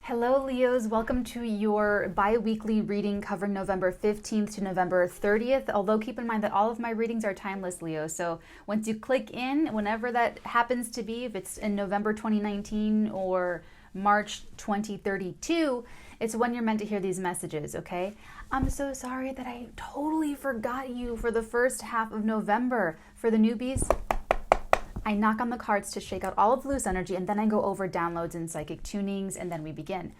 Hello Leos, welcome to your bi-weekly reading covering November 15th to November 30th. Although keep in mind that all of my readings are timeless, Leo. So once you click in, whenever that happens to be, if it's in November 2019 or March 2032, it's when you're meant to hear these messages, okay? I'm so sorry that I totally forgot you for the first half of November. For the newbies, I knock on the cards to shake out all of the loose energy, and then I go over downloads and psychic tunings, and then we begin.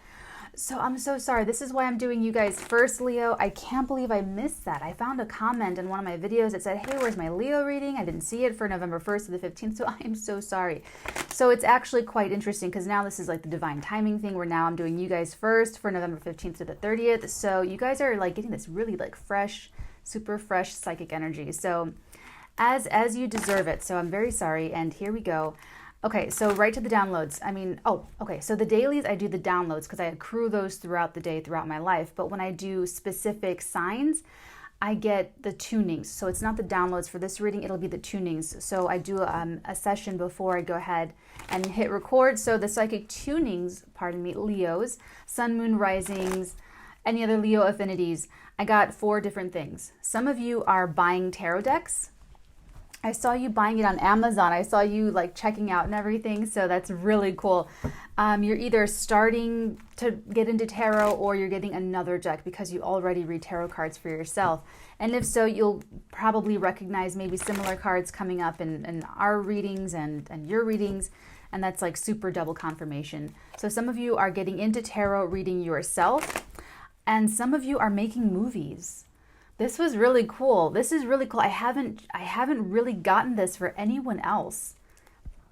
So I'm so sorry. This is why I'm doing you guys first, Leo. I can't believe I missed that. I found a comment in one of my videos that said, hey, where's my Leo reading? I didn't see it for November 1st to the 15th, so I am so sorry. So it's actually quite interesting because now this is like the divine timing thing where now I'm doing you guys first for November 15th to the 30th. So you guys are like getting this really like fresh, super fresh psychic energy. So as you deserve it. So I'm very sorry. And here we go. Okay, so right to the downloads. So the dailies, I do the downloads because I accrue those throughout the day, throughout my life. But when I do specific signs, I get the tunings. So it's not the downloads for this reading, it'll be the tunings. So I do a session before I go ahead and hit record. So the psychic tunings, Leos, sun, moon, risings, any other Leo affinities, I got 4 different things. Some of you are buying tarot decks. I saw you buying it on Amazon. I saw you like checking out and everything. So that's really cool. You're either starting to get into tarot or you're getting another deck because you already read tarot cards for yourself. And if so, you'll probably recognize maybe similar cards coming up in our readings and your readings. And that's like super double confirmation. So some of you are getting into tarot reading yourself. And some of you are making movies. This was really cool. This is really cool. I haven't really gotten this for anyone else,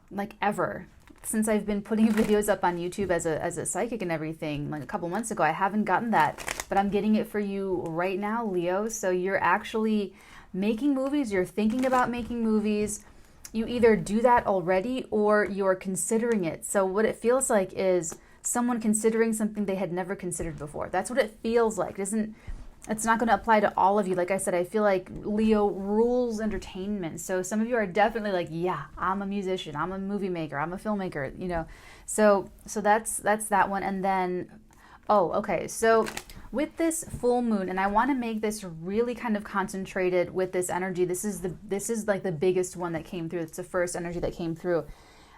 like ever, since I've been putting videos up on YouTube as a psychic and everything. Like a couple months ago, I haven't gotten that, but I'm getting it for you right now, Leo. So you're actually making movies. You're thinking about making movies. You either do that already or you're considering it. So what it feels like is someone considering something they had never considered before. That's what it feels like. It's not going to apply to all of you. Like I said, I feel like Leo rules entertainment. So some of you are definitely like, yeah, I'm a musician, I'm a movie maker, I'm a filmmaker, you know. So that's that one. And then, so with this full moon, and I want to make this really kind of concentrated with this energy. This is like the biggest one that came through. It's the first energy that came through.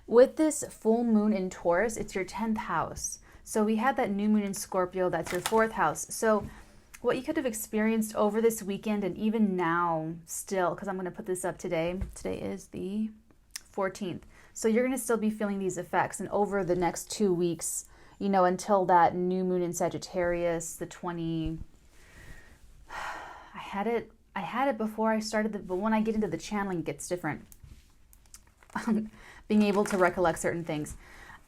With this full moon in Taurus, it's your 10th house. So we had that new moon in Scorpio, that's your 4th house. So what you could have experienced over this weekend and even now still, because I'm going to put this up today. Today is the 14th. So you're going to still be feeling these effects. And over the next 2 weeks, you know, until that new moon in Sagittarius, the 20... I had it before I started, but when I get into the channeling, it gets different. Being able to recollect certain things.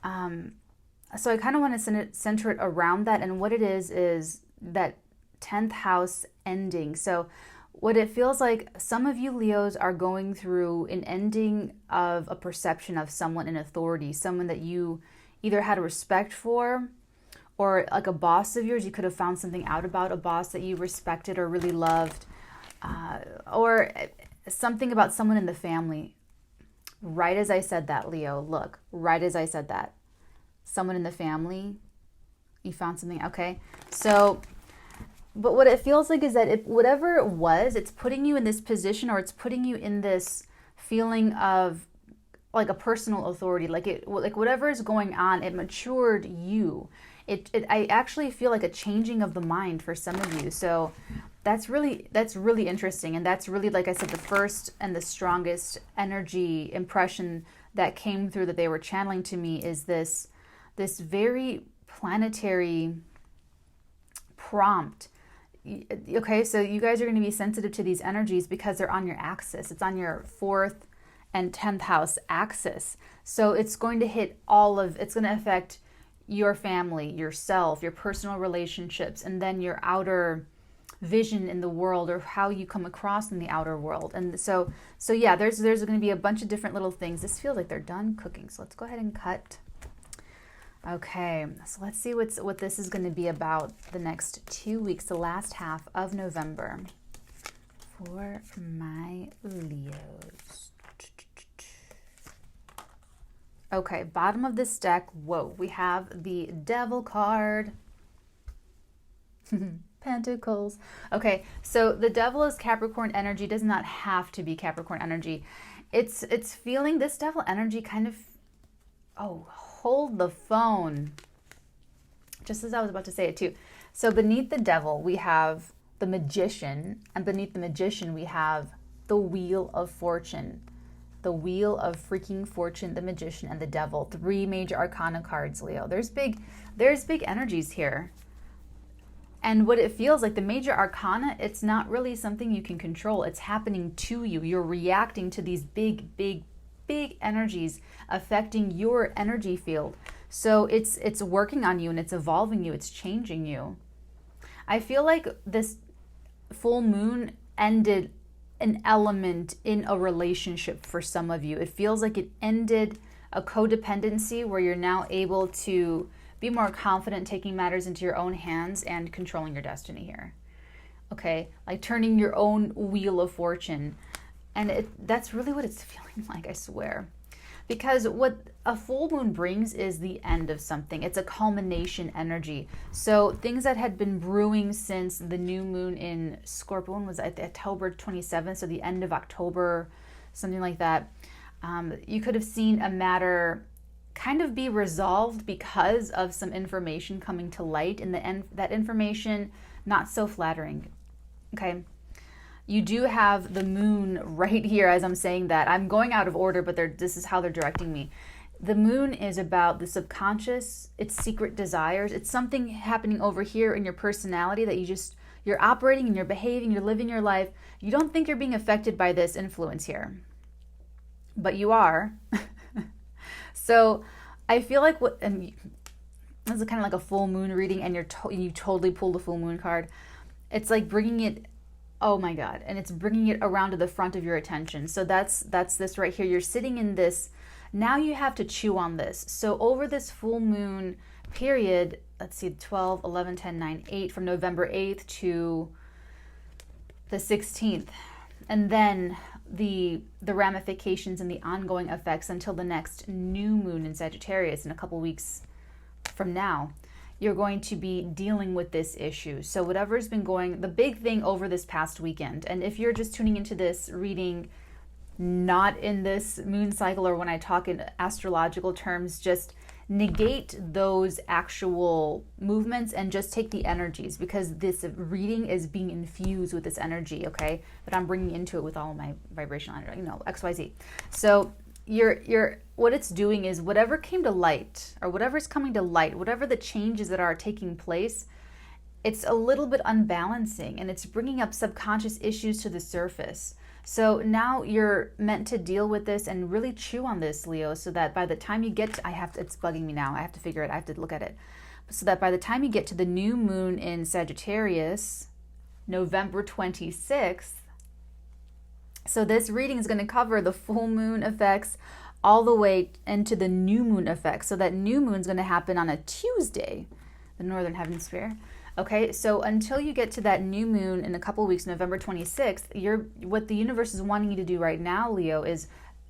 So I kind of want to center it around that. And what it is that 10th house ending. So what it feels like, some of you Leos are going through an ending of a perception of someone in authority, someone that you either had a respect for, or like a boss of yours, you could have found something out about a boss that you respected or really loved, or something about someone in the family. Right as I said that, Leo, look, right as I said that, someone in the family, you found something, okay? So but what it feels like is that whatever it was, it's putting you in this position, or it's putting you in this feeling of like a personal authority, like whatever is going on, it matured you. I actually feel like a changing of the mind for some of you. So that's really interesting. And that's really, like I said, the first and the strongest energy impression that came through that they were channeling to me is this very planetary prompt. Okay, so you guys are going to be sensitive to these energies because they're on your axis. It's on your 4th and 10th house axis. So it's going to hit it's going to affect your family, yourself, your personal relationships, and then your outer vision in the world, or how you come across in the outer world. And so yeah, there's going to be a bunch of different little things. This feels like they're done cooking. So let's go ahead and cut. Okay, so let's see what this is going to be about the next 2 weeks, the last half of November for my Leos. Okay, bottom of this deck, whoa, we have the Devil card. Pentacles. Okay, so the Devil is Capricorn energy, does not have to be Capricorn energy. It's feeling this Devil energy kind of, oh, hold the phone. Just as I was about to say it too. So beneath the Devil, we have the Magician, and beneath the Magician, we have the Wheel of Fortune. The Wheel of freaking Fortune, the Magician, and the Devil. 3 major arcana cards, Leo. There's big energies here. And what it feels like, the major arcana, it's not really something you can control. It's happening to you. You're reacting to these big energies affecting your energy field. So it's working on you and it's evolving you. It's changing you. I feel like this full moon ended an element in a relationship for some of you. It feels like it ended a codependency where you're now able to be more confident taking matters into your own hands and controlling your destiny here. Okay, like turning your own wheel of fortune. And that's really what it's feeling like, I swear. Because what a full moon brings is the end of something. It's a culmination energy. So things that had been brewing since the new moon in Scorpio was at October 27th, so the end of October, something like that. You could have seen a matter kind of be resolved because of some information coming to light, and that information not so flattering. Okay. You do have the moon right here as I'm saying that. I'm going out of order, but this is how they're directing me. The moon is about the subconscious, it's secret desires. It's something happening over here in your personality that you're operating and you're behaving, you're living your life. You don't think you're being affected by this influence here, but you are. So I feel like and this is kind of like a full moon reading, and you totally pulled the full moon card. It's like bringing it, oh my God, and it's bringing it around to the front of your attention. So that's this right here. You're sitting in this. Now you have to chew on this. So over this full moon period, let's see, 12, 11, 10, 9, 8, from November 8th to the 16th. And then the ramifications and the ongoing effects until the next new moon in Sagittarius in a couple weeks from now. You're going to be dealing with this issue. So whatever's been going, the big thing over this past weekend, and if you're just tuning into this reading, not in this moon cycle or when I talk in astrological terms, just negate those actual movements and just take the energies, because this reading is being infused with this energy, okay? But I'm bringing into it with all my vibrational energy, XYZ. So you're what it's doing is whatever came to light or whatever's coming to light, whatever the changes that are taking place, it's a little bit unbalancing and it's bringing up subconscious issues to the surface. So now you're meant to deal with this and really chew on this, Leo, so that by the time you get to, it's bugging me now. I have to figure it. I have to look at it. So that by the time you get to the new moon in Sagittarius, November 26th, so this reading is going to cover the full moon effects all the way into the new moon effects. So that new moon is going to happen on a Tuesday, the Northern Hemisphere. Okay, so until you get to that new moon in a couple of weeks, November 26th, what the universe is wanting you to do right now, Leo, is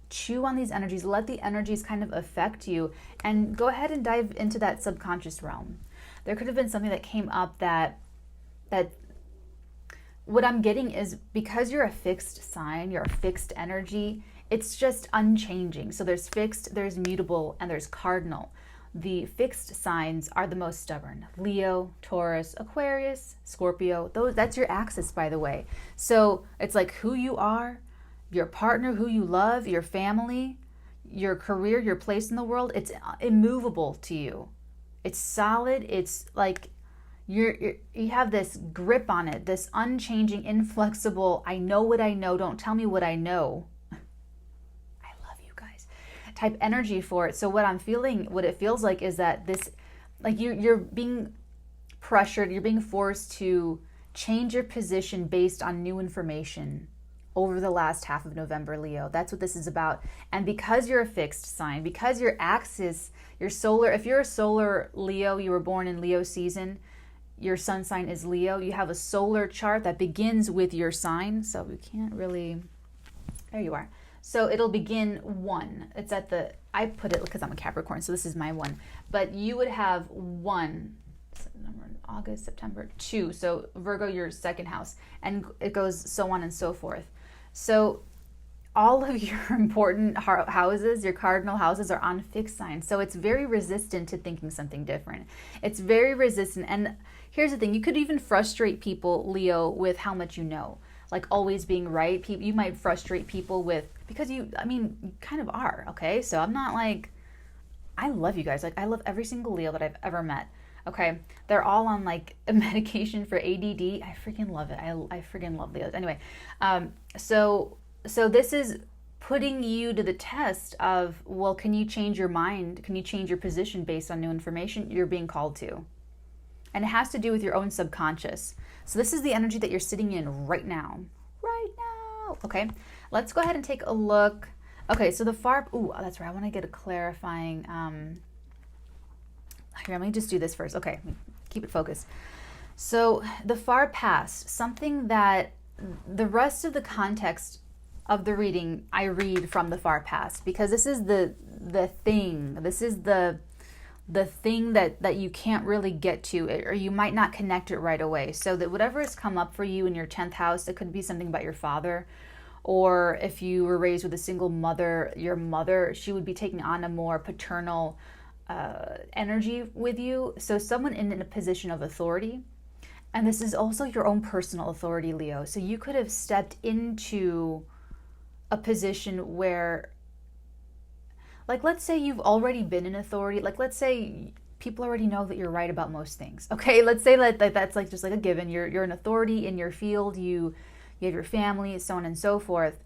chew on these energies, let the energies kind of affect you, and go ahead and dive into that subconscious realm. There could have been something that came up that what I'm getting is, because you're a fixed sign, you're a fixed energy, it's just unchanging. So there's fixed, there's mutable, and there's cardinal. The fixed signs are the most stubborn. Leo, Taurus, Aquarius, Scorpio, that's your axis, by the way. So it's like who you are, your partner, who you love, your family, your career, your place in the world, it's immovable to you. It's solid. It's like you have this grip on it, this unchanging, inflexible, I know what I know, don't tell me what I know. Type energy for it. So what I'm feeling, what it feels like is that this, like you're being pressured, you're being forced to change your position based on new information over the last half of November, Leo. That's what this is about. And because you're a fixed sign, because your axis, your solar, if you're a solar Leo, you were born in Leo season, your sun sign is Leo, you have a solar chart that begins with your sign. So we can't really, there you are. So it'll begin 1. It's at the, I put it because I'm a Capricorn, so this is my 1. But you would have 1, August, September, 2. So Virgo, your second house. And it goes so on and so forth. So all of your important houses, your cardinal houses, are on fixed signs. So it's very resistant to thinking something different. It's very resistant. And here's the thing. You could even frustrate people, Leo, with how much you know. Like always being right. You might frustrate people with, because you kind of are, okay? So I'm not like, I love you guys. Like I love every single Leo that I've ever met. Okay, they're all on like a medication for ADD. I freaking love it. I freaking love Leos. Anyway, so this is putting you to the test of, well, can you change your mind? Can you change your position based on new information you're being called to? And it has to do with your own subconscious. So this is the energy that you're sitting in right now. Right now. Okay, let's go ahead and take a look. Okay, so the far, that's right. I want to get a clarifying, here, let me just do this first. Okay, keep it focused. So the far past, something that the rest of the context of the reading, I read from the far past, because this is the thing. This is the thing that you can't really get to, or you might not connect it right away. So that whatever has come up for you in your 10th house, it could be something about your father, or if you were raised with a single mother, your mother, she would be taking on a more paternal energy with you. So someone in a position of authority. And this is also your own personal authority, Leo. So you could have stepped into a position where, like, let's say you've already been in authority. Like, let's say people already know that you're right about most things. Okay, let's say that that's like just like a given. You're an authority in your field. You have your family, so on and so forth.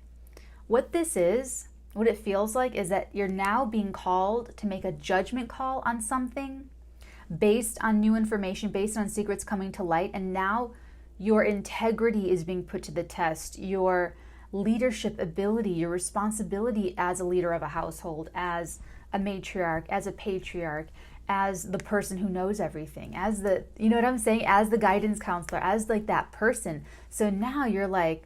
What this is, what it feels like, is that you're now being called to make a judgment call on something based on new information, based on secrets coming to light. And now your integrity is being put to the test. Your leadership ability, your responsibility as a leader of a household, as a matriarch, as a patriarch, as the person who knows everything, as the, you know what I'm saying? As the guidance counselor, as like that person. So now you're like,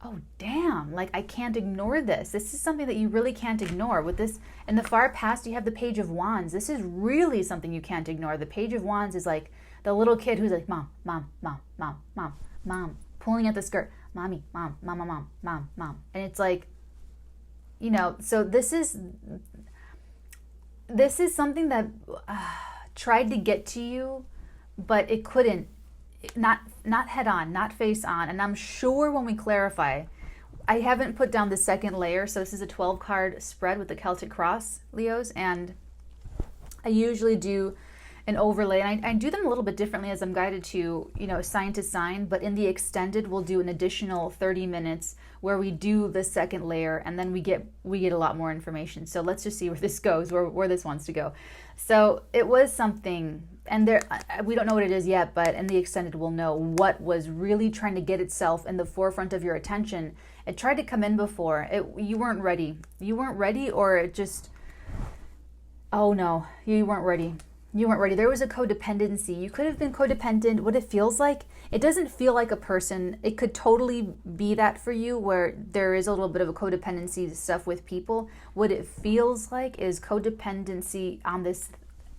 oh, damn, like I can't ignore this. This is something that you really can't ignore. With this, in the far past, you have the Page of Wands. This is really something you can't ignore. The Page of Wands is like the little kid who's like, mom, mom, mom, mom, mom, mom, pulling at the skirt, mommy, mom, mama, mom, mom, mom. And it's like, you know, so this is something that tried to get to you, but it couldn't. Not head on, not face on. And I'm sure when we clarify, I haven't put down the second layer. So this is a 12 card spread with the Celtic cross, Leos. And I usually do an overlay, and I do them a little bit differently as I'm guided to, you know, sign to sign. But in the extended, we'll do an additional 30 minutes where we do the second layer, and then we get a lot more information. So let's just see where this goes, where this wants to go. So it was something, and there, we don't know what it is yet, but in the extended we'll know what was really trying to get itself in the forefront of your attention. It tried to come in before. You weren't ready. You weren't ready, or it just, oh no, you weren't ready. You weren't ready. There was a codependency. You could have been codependent. What it feels like, it doesn't feel like a person. It could totally be that for you, where there is a little bit of a codependency stuff with people. What it feels like is codependency on this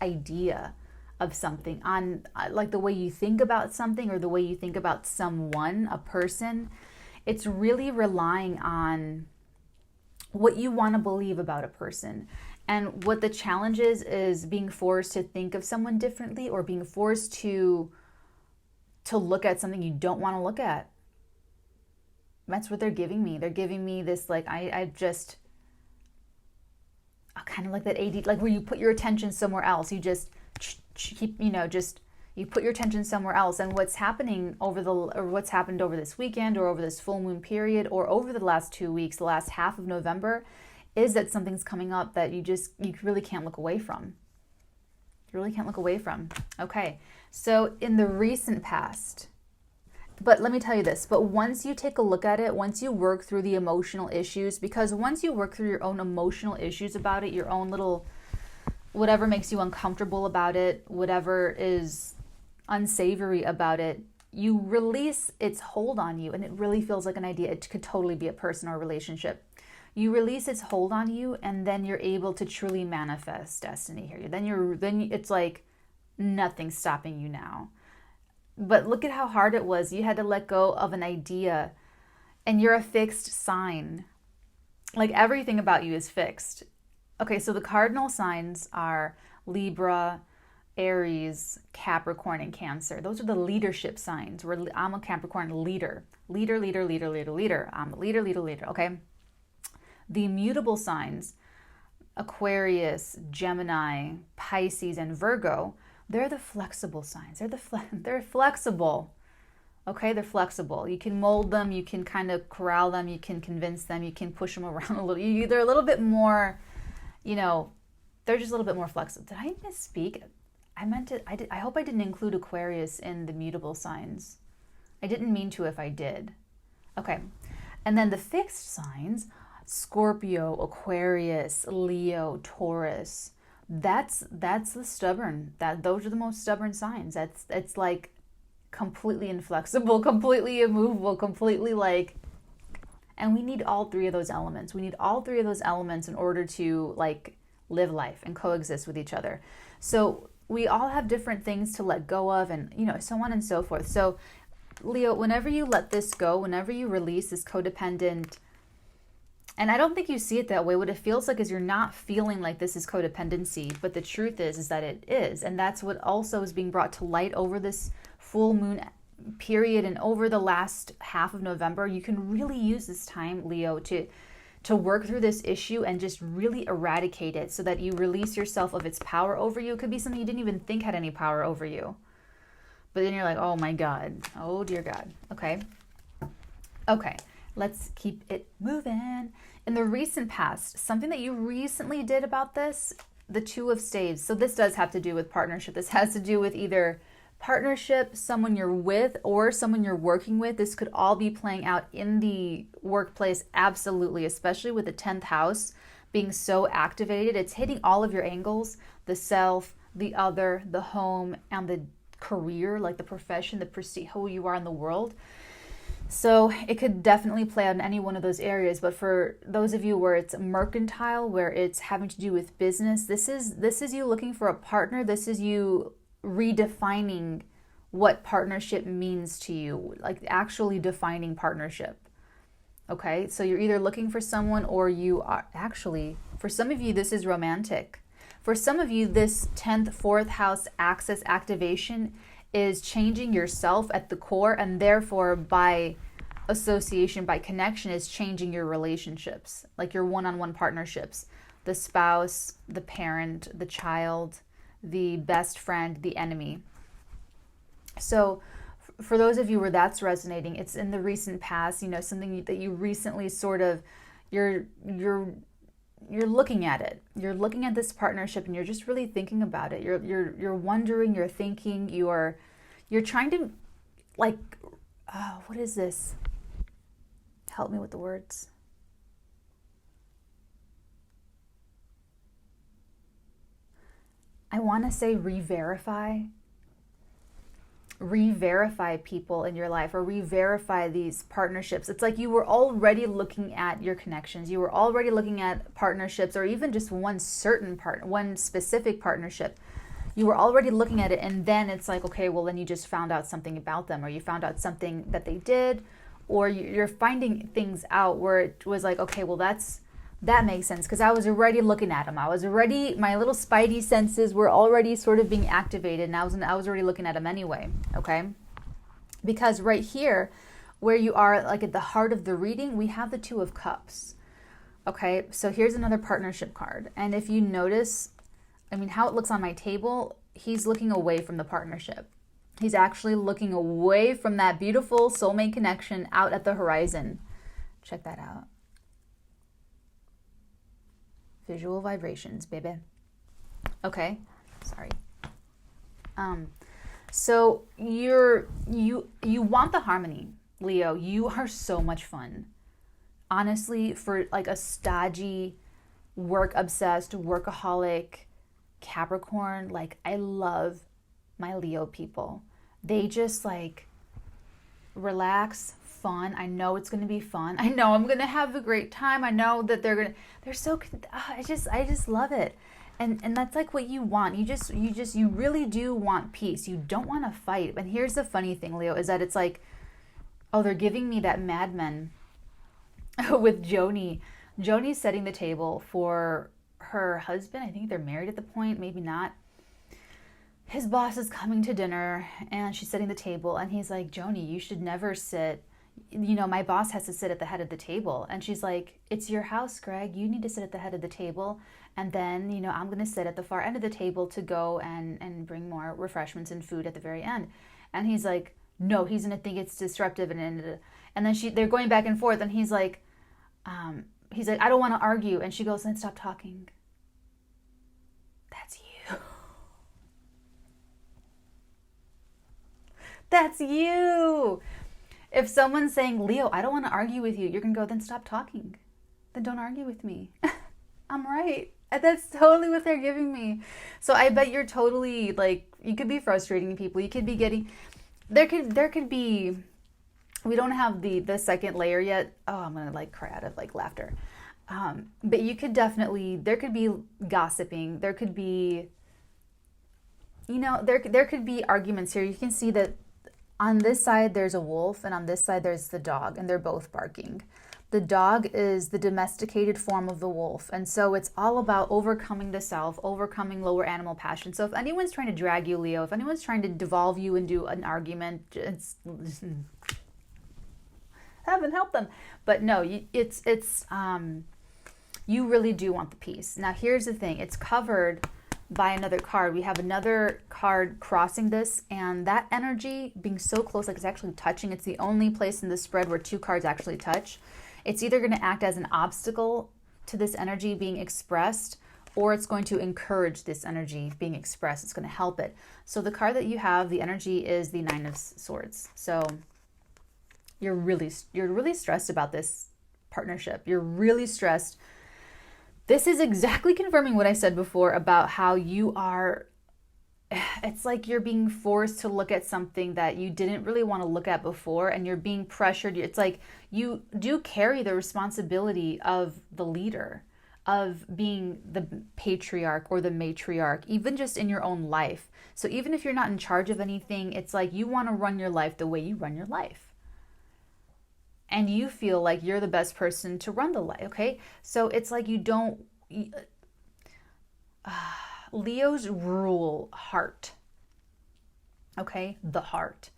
idea of something, on like the way you think about something, or the way you think about someone, a person. It's really relying on what you want to believe about a person. And what the challenge is being forced to think of someone differently, or being forced to look at something you don't want to look at. That's what they're giving me. They're giving me this, like, I just, kind of like that AD, like where you put your attention somewhere else. You just keep, you know, just, you put your attention somewhere else. And what's happening what's happened over this weekend, or over this full moon period, or over the last 2 weeks, the last half of November, is that something's coming up that you really can't look away from. You really can't look away from. Okay, so in the recent past, but let me tell you this, but once you take a look at it, once you work through the emotional issues, because once you work through your own emotional issues about it, your own little, whatever makes you uncomfortable about it, whatever is unsavory about it, you release its hold on you, and it really feels like an idea. It could totally be a person or a relationship. You release its hold on you, and then you're able to truly manifest destiny here. Then it's like nothing's stopping you now. But look at how hard it was. You had to let go of an idea, and you're a fixed sign. Like everything about you is fixed. Okay, so the cardinal signs are Libra, Aries, Capricorn, and Cancer. Those are the leadership signs. I'm a Capricorn leader. Leader. I'm a leader, okay? The immutable signs, Aquarius, Gemini, Pisces, and Virgo, they're the flexible signs. They're flexible. Okay, they're flexible. You can mold them, you can kind of corral them, you can convince them, you can push them around a little. They're a little bit more, they're just a little bit more flexible. Did I misspeak? I hope I didn't include Aquarius in the mutable signs. I didn't mean to if I did. Okay, and then the fixed signs, Scorpio, Aquarius, Leo, Taurus. That's the stubborn. Those are the most stubborn signs. It's like completely inflexible, completely immovable, completely like, and we need all three of those elements. We need all three of those elements in order to like live life and coexist with each other. So we all have different things to let go of, and so on and so forth. So Leo, whenever you let this go, whenever you release this codependent, and I don't think you see it that way. What it feels like is you're not feeling like this is codependency, but the truth is that it is. And that's what also is being brought to light over this full moon period and over the last half of November. You can really use this time, Leo, to work through this issue and just really eradicate it so that you release yourself of its power over you. It could be something you didn't even think had any power over you. But then you're like, oh my God, oh dear God. Okay, let's keep it moving. In the recent past, something that you recently did about this, the Two of Staves. So this does have to do with partnership. This has to do with either partnership, someone you're with, or someone you're working with. This could all be playing out in the workplace, absolutely, especially with the 10th house being so activated. It's hitting all of your angles, the self, the other, the home, and the career, like the profession, the prestige, who you are in the world. So it could definitely play out in any one of those areas. But for those of you where it's mercantile, where it's having to do with business, this is you looking for a partner. This is you redefining what partnership means to you, like actually defining partnership. Okay, so you're either looking for someone, or you are actually, for some of you, this is romantic. For some of you, this 10th, 4th house axis activation is changing yourself at the core, and therefore by association, by connection, is changing your relationships, like your one-on-one partnerships, the spouse, the parent, the child, the best friend, the enemy. So for those of you where that's resonating, it's in the recent past, something that you recently sort of, you're looking at it. You're looking at this partnership and you're just really thinking about it. You're wondering, you're thinking, you're trying to like, what is this? Help me with the words. I want to say re-verify people in your life, or re-verify these partnerships. It's like you were already looking at your connections. You were already looking at partnerships, or even just one specific partnership. You were already looking at it, and then it's like, okay, well, then you just found out something about them, or you found out something that they did, or you're finding things out where it was like, okay, well, that makes sense, because I was already looking at them. My little spidey senses were already sort of being activated, and I was already looking at them anyway, okay? Because right here, where you are like at the heart of the reading, we have the Two of Cups, okay? So here's another partnership card. And if you notice, how it looks on my table, he's looking away from the partnership. He's actually looking away from that beautiful soulmate connection out at the horizon. Check that out. Visual vibrations, baby. Okay, sorry. So you want the harmony, Leo. You are so much fun. Honestly, for like a stodgy, work-obsessed, workaholic Capricorn, like I love my Leo people. They just like, relax, fun. I know it's going to be fun. I know I'm going to have a great time. I know that they're so, I just love it. And that's like what you want. You really do want peace. You don't want to fight. And here's the funny thing, Leo, is that it's like, oh, they're giving me that Mad Men with Joni. Joni's setting the table for her husband. I think they're married at the point, maybe not. His boss is coming to dinner and she's setting the table and he's like, Joni, you should never sit. My boss has to sit at the head of the table. And she's like, it's your house, Greg. You need to sit at the head of the table. And then, I'm going to sit at the far end of the table to go and bring more refreshments and food at the very end. And he's like, no, he's going to think it's disruptive. And then they're going back and forth. And he's like, I don't want to argue. And she goes, then stop talking. That's you. That's you. If someone's saying, Leo, I don't want to argue with you, you're going to go, then stop talking. Then don't argue with me. I'm right. And that's totally what they're giving me. So I bet you're totally you could be frustrating people. You could be getting, there could be, we don't have the second layer yet. Oh, I'm going to cry out of laughter. But you could definitely, there could be gossiping. There could be, there could be arguments here. You can see that on this side, there's a wolf, and on this side, there's the dog, and they're both barking. The dog is the domesticated form of the wolf, and so it's all about overcoming the self, overcoming lower animal passion. So if anyone's trying to drag you, Leo, if anyone's trying to devolve you into an argument, haven't helped them. But no, you really do want the peace. Now, here's the thing. It's covered by another card. We have another card crossing this, and that energy being so close, it's actually touching. It's the only place in the spread where two cards actually touch. It's either going to act as an obstacle to this energy being expressed, or it's going to encourage this energy being expressed. It's going to help it. So the card that you have, the energy is the Nine of Swords. So you're really stressed about this partnership. You're really stressed. This is exactly confirming what I said before about how you are, it's like you're being forced to look at something that you didn't really want to look at before, and you're being pressured. It's like you do carry the responsibility of the leader, of being the patriarch or the matriarch, even just in your own life. So even if you're not in charge of anything, it's like you want to run your life the way you run your life. And you feel like you're the best person to run the life, okay? So it's like you don't... Leos rule heart, okay? The heart.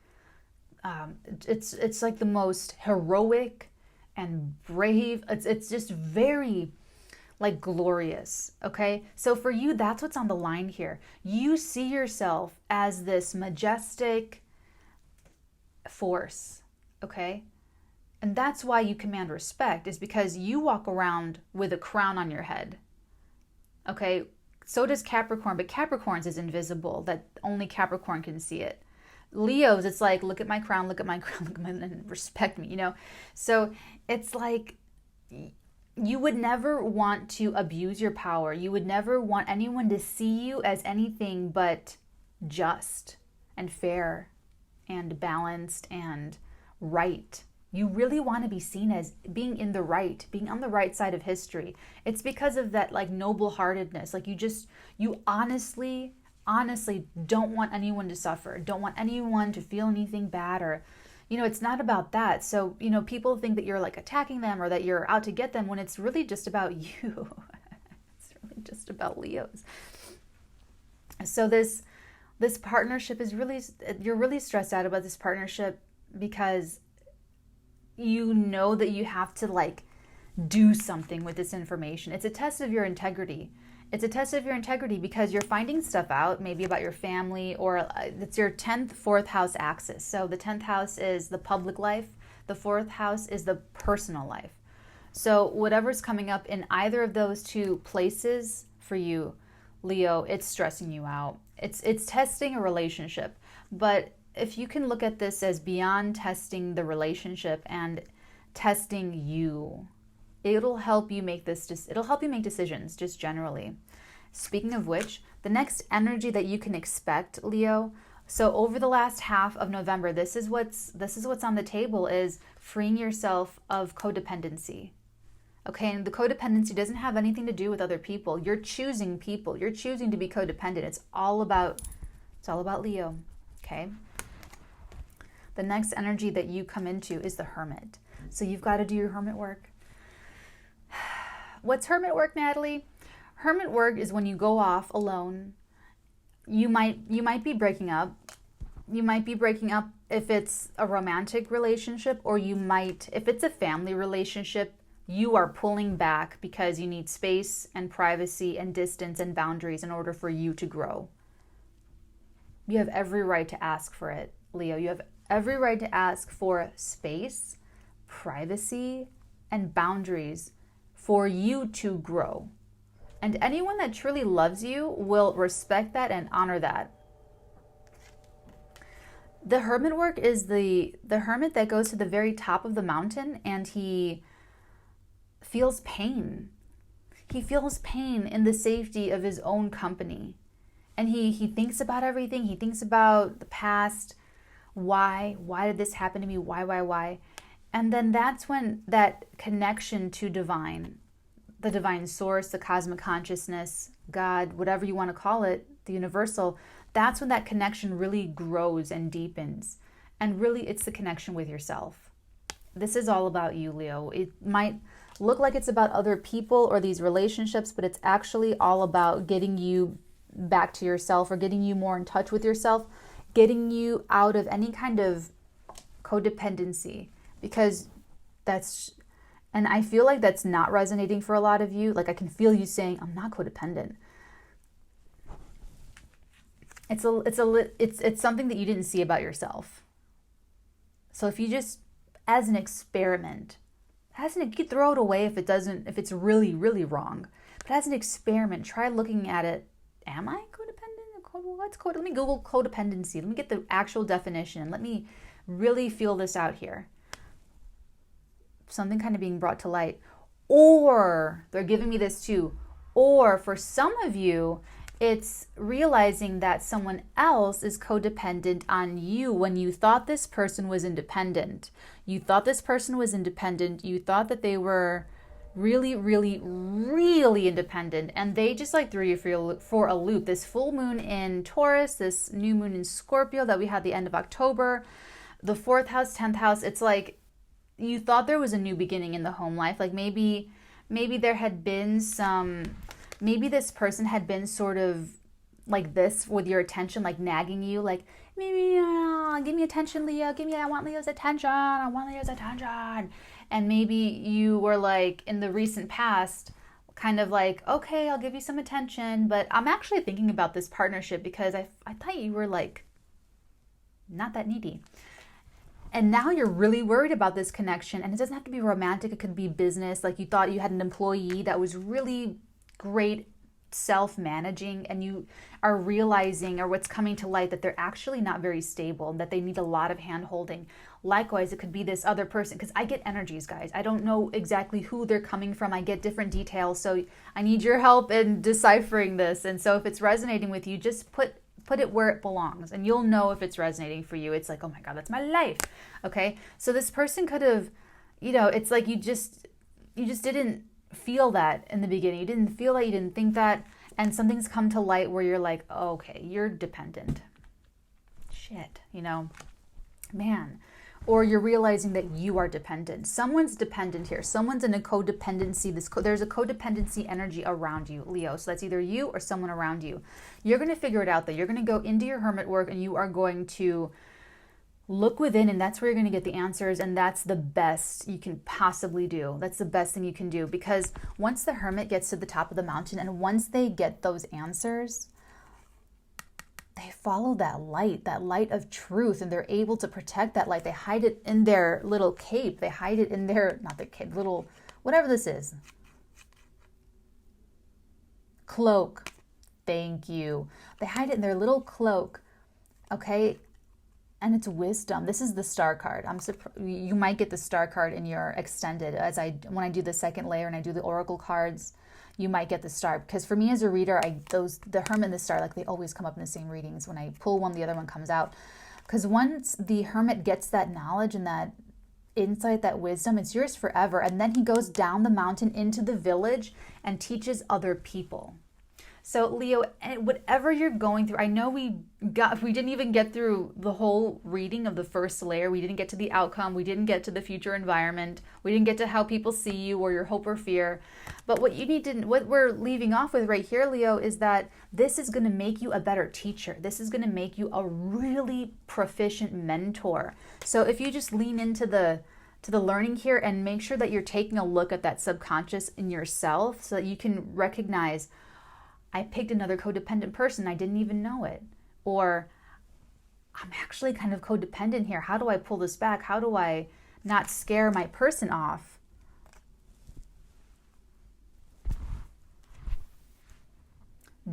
It's like the most heroic and brave. It's just very glorious, okay? So for you, that's what's on the line here. You see yourself as this majestic force, okay? And that's why you command respect, is because you walk around with a crown on your head. Okay, so does Capricorn, but Capricorn's is invisible, that only Capricorn can see it. Leo's, it's like, look at my crown, look at my crown, look at my, and respect me, So it's like, you would never want to abuse your power. You would never want anyone to see you as anything but just and fair and balanced and right. You really want to be seen as being in the right, being on the right side of history. It's because of that noble-heartedness. You honestly don't want anyone to suffer, don't want anyone to feel anything bad, or, it's not about that. So, people think that you're attacking them or that you're out to get them when it's really just about you. It's really just about Leos. So this partnership is you're really stressed out about this partnership because you know that you have to do something with this information. It's a test of your integrity. It's a test of your integrity because you're finding stuff out, maybe about your family, or it's your 10th, 4th house axis. So the 10th house is the public life. The 4th house is the personal life. So whatever's coming up in either of those two places for you, Leo, it's stressing you out. It's testing a relationship. But if you can look at this as beyond testing the relationship and testing you, it'll help you make decisions just generally. Speaking of which, the next energy that you can expect, Leo, So over the last half of November, this is what's on the table, is freeing yourself of codependency. Okay, and the codependency doesn't have anything to do with other people. You're choosing people. You're choosing to be codependent. It's all about Leo. Okay? The next energy that you come into is the Hermit. So you've got to do your hermit work. What's hermit work, Natalie? Hermit work is when you go off alone. You might be breaking up. You might be breaking up if it's a romantic relationship, or if it's a family relationship, you are pulling back because you need space and privacy and distance and boundaries in order for you to grow. You have every right to ask for it, Leo. You have every right to ask for space, privacy, and boundaries for you to grow. And anyone that truly loves you will respect that and honor that. The hermit work is the hermit that goes to the very top of the mountain, and he feels pain. He feels pain in the safety of his own company. And he thinks about everything. He thinks about the past. Why did this happen to me? Why? And then that's when that connection to divine, the divine source, the cosmic consciousness, God, whatever you want to call it, the universal, that's when that connection really grows and deepens. And really, it's the connection with yourself. This is all about you, Leo. It might look like it's about other people or these relationships, but it's actually all about getting you back to yourself, or getting you more in touch with yourself, getting you out of any kind of codependency, because and I feel like that's not resonating for a lot of you. Like, I can feel you saying, I'm not codependent. It's something that you didn't see about yourself. So if you just, as an experiment, you could throw it away if it's really, really wrong. But as an experiment, try looking at it. Am I codependent? What's code? Let me Google codependency. Let me get the actual definition. Let me really feel this out here. Something kind of being brought to light. Or, they're giving me this too, or for some of you, it's realizing that someone else is codependent on you when you thought this person was independent. You thought this person was independent. You thought that they were really, really, really independent, and they just like threw you for a loop. This full moon in Taurus, this new moon in Scorpio that we had the end of October, the 4th house, 10th house, it's like you thought there was a new beginning in the home life. Like maybe there had been maybe this person had been sort of like this with your attention, like nagging you, like, maybe give me attention, Leo, I want Leo's attention, and maybe you were like, in the recent past, kind of like, okay, I'll give you some attention, but I'm actually thinking about this partnership because I thought you were like not that needy. And now you're really worried about this connection, and it doesn't have to be romantic, it could be business. Like you thought you had an employee that was really great self-managing, and you are realizing, or what's coming to light, that they're actually not very stable and that they need a lot of hand-holding. Likewise, it could be this other person, because I get energies, guys. I don't know exactly who they're coming from. I get different details, so I need your help in deciphering this. And so if it's resonating with you, just put it where it belongs, and you'll know if it's resonating for you. It's like, oh my God, that's my life. Okay, so this person could have, it's like you just didn't feel that in the beginning. You didn't feel that, you didn't think that, and something's come to light where you're like, oh, okay, you're dependent. Shit, man. Or you're realizing that you are dependent. Someone's dependent here. Someone's in a codependency. There's a codependency energy around you, Leo. So that's either you or someone around you. You're going to figure it out, though. You're going to go into your hermit work, and you are going to look within, and that's where you're going to get the answers, and that's the best you can possibly do. That's the best thing you can do, because once the hermit gets to the top of the mountain, and once they get those answers, they follow that light of truth, and they're able to protect that light. They hide it in their little cape. They hide it in their, not their cape, little, whatever this is. Cloak. Thank you. They hide it in their little cloak. Okay? And it's wisdom. This is the star card. You might get the star card in your extended. When I do the second layer and I do the oracle cards, you might get the star. Because for me as a reader, the Hermit and the Star, like they always come up in the same readings. When I pull one, the other one comes out. Because once the Hermit gets that knowledge and that insight, that wisdom, it's yours forever. And then he goes down the mountain into the village and teaches other people. So Leo, whatever you're going through, I know we didn't even get through the whole reading of the first layer. We didn't get to the outcome. We didn't get to the future environment. We didn't get to how people see you or your hope or fear. But what we're leaving off with right here, Leo, is that this is going to make you a better teacher. This is going to make you a really proficient mentor. So if you just lean into the learning here and make sure that you're taking a look at that subconscious in yourself so that you can recognize, I picked another codependent person. I didn't even know it. Or I'm actually kind of codependent here. How do I pull this back? How do I not scare my person off?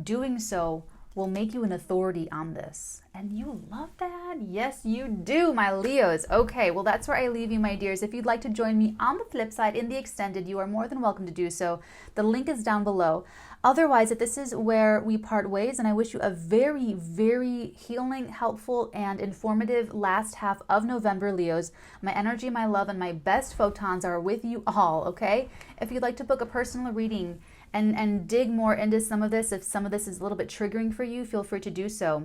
Doing so will make you an authority on this. And you love that? Yes, you do, my Leos. Okay, well, that's where I leave you, my dears. If you'd like to join me on the flip side in the extended, you are more than welcome to do so. The link is down below. Otherwise, this is where we part ways, and I wish you a very, very healing, helpful, and informative last half of November, Leos. My energy, my love, and my best photons are with you all, okay? If you'd like to book a personal reading and dig more into some of this, if some of this is a little bit triggering for you, feel free to do so.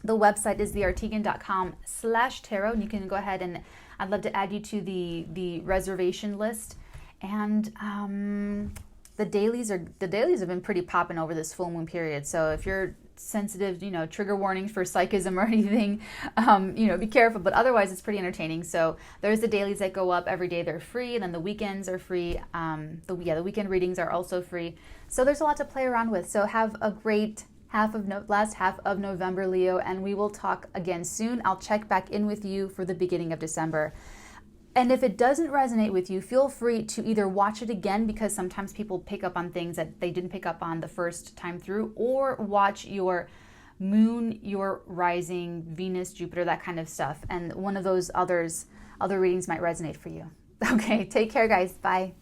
The website is theartigan.com/tarot, and you can go ahead and I'd love to add you to the reservation list. And the dailies have been pretty popping over this full moon period. So if you're sensitive, trigger warnings for psychism or anything, be careful. But otherwise, it's pretty entertaining. So there's the dailies that go up every day. They're free, and then the weekends are free. The weekend readings are also free. So there's a lot to play around with. So have a great last half of November, Leo, and we will talk again soon. I'll check back in with you for the beginning of December. And if it doesn't resonate with you, feel free to either watch it again, because sometimes people pick up on things that they didn't pick up on the first time through, or watch your moon, your rising, Venus, Jupiter, that kind of stuff. And one of those other readings might resonate for you. Okay, take care, guys. Bye.